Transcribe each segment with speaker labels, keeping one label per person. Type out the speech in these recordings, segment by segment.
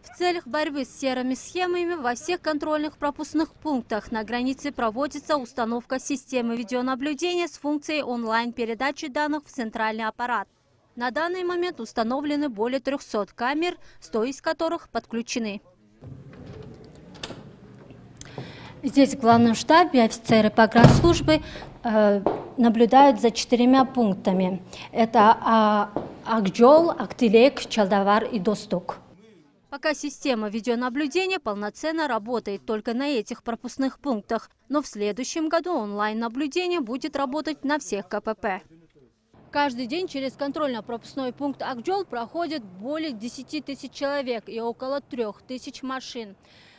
Speaker 1: В целях борьбы с серыми схемами во всех контрольных пропускных пунктах на границе проводится установка системы видеонаблюдения с функцией онлайн-передачи данных в центральный аппарат. На данный момент установлены более 300 камер, 100 из которых подключены. Здесь в главном штабе офицеры погранслужбы наблюдают за 4 пунктами. Это Акжол, Актилек, Чалдавар и Достук. Пока система видеонаблюдения полноценно работает только на этих пропускных пунктах, но в следующем году онлайн-наблюдение будет работать на всех КПП. Каждый день через контрольно-пропускной пункт Акжол проходит более 10 тысяч человек и около 3000 машин.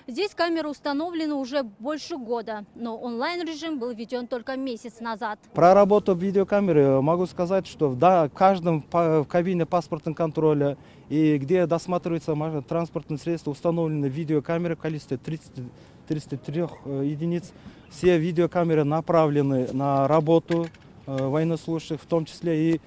Speaker 1: Здесь камеры установлены уже больше года, но онлайн-режим был введен только месяц назад.
Speaker 2: Про работу видеокамеры могу сказать, что в каждом кабине паспортного контроля и где досматривается транспортное средство, установлены видеокамеры в количестве 33 единиц. Все видеокамеры направлены на работу военнослужащих, в том числе и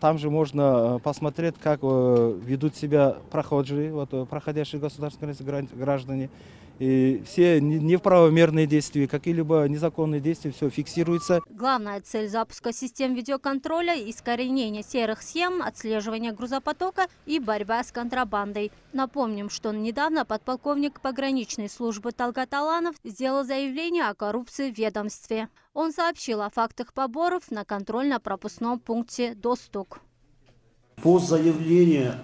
Speaker 2: там же можно посмотреть, как ведут себя проходящие государственные граждане. И все неправомерные действия, какие-либо незаконные действия, все фиксируется.
Speaker 1: Главная цель запуска систем видеоконтроля – искоренение серых схем, отслеживание грузопотока и борьба с контрабандой. Напомним, что недавно подполковник пограничной службы Талгат Аланов сделал заявление о коррупции в ведомстве. Он сообщил о фактах поборов на контрольно-пропускном пункте Достук.
Speaker 3: По заявлению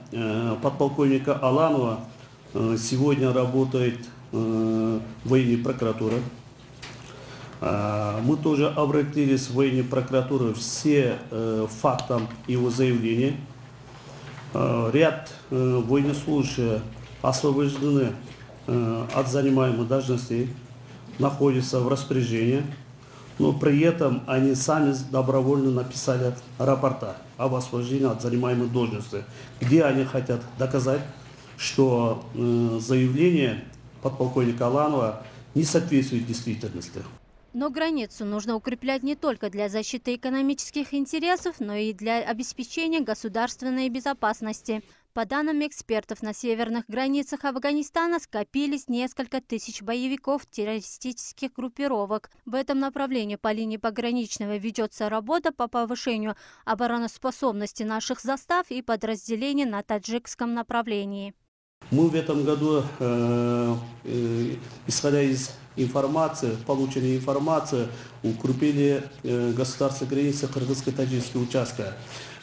Speaker 3: подполковника Аланова сегодня работает военная прокуратура. Мы тоже обратились в военную прокуратуру все фактам его заявления. Ряд военнослужащих освобождены от занимаемых должностей, находятся в распоряжении, но при этом они сами добровольно написали рапорта об освобождении от занимаемых должностей, где они хотят доказать, что заявление подполковника Аланова не соответствует действительности.
Speaker 1: Но границу нужно укреплять не только для защиты экономических интересов, но и для обеспечения государственной безопасности. По данным экспертов, на северных границах Афганистана скопились несколько тысяч боевиков террористических группировок. В этом направлении по линии пограничного ведется работа по повышению обороноспособности наших застав и подразделений на таджикском направлении.
Speaker 3: Мы в этом году, исходя из информации, полученной информации, укрепили государственные границы кыргызско-таджикского участка.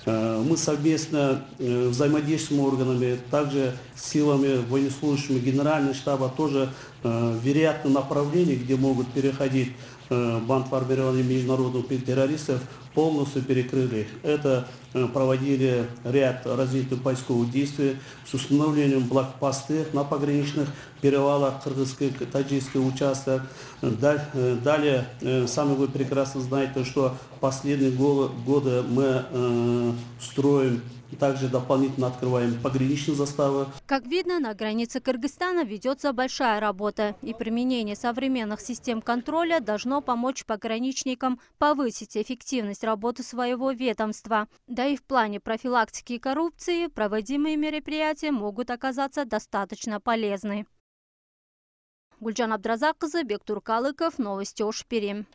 Speaker 3: Мы совместно взаимодействуем с органами, также с силами военнослужащими Генерального штаба, тоже вероятно направления, где могут переходить бандформирование международных террористов, полностью перекрыли. Это проводили ряд развитых поисковых действий с установлением блокпосты на пограничных перевалах кыргызско-таджикского участка. Далее, сами вы прекрасно знаете, что последние годы мы строим, также дополнительно открываем пограничные заставы.
Speaker 1: Как видно, на границе Кыргызстана ведется большая работа, и применение современных систем контроля должно помочь пограничникам повысить эффективность работы своего ведомства. Да и в плане профилактики коррупции проводимые мероприятия могут оказаться достаточно полезны. Гульжан Абдразакқызы, Бектур Калыков, новости Ош-Перим.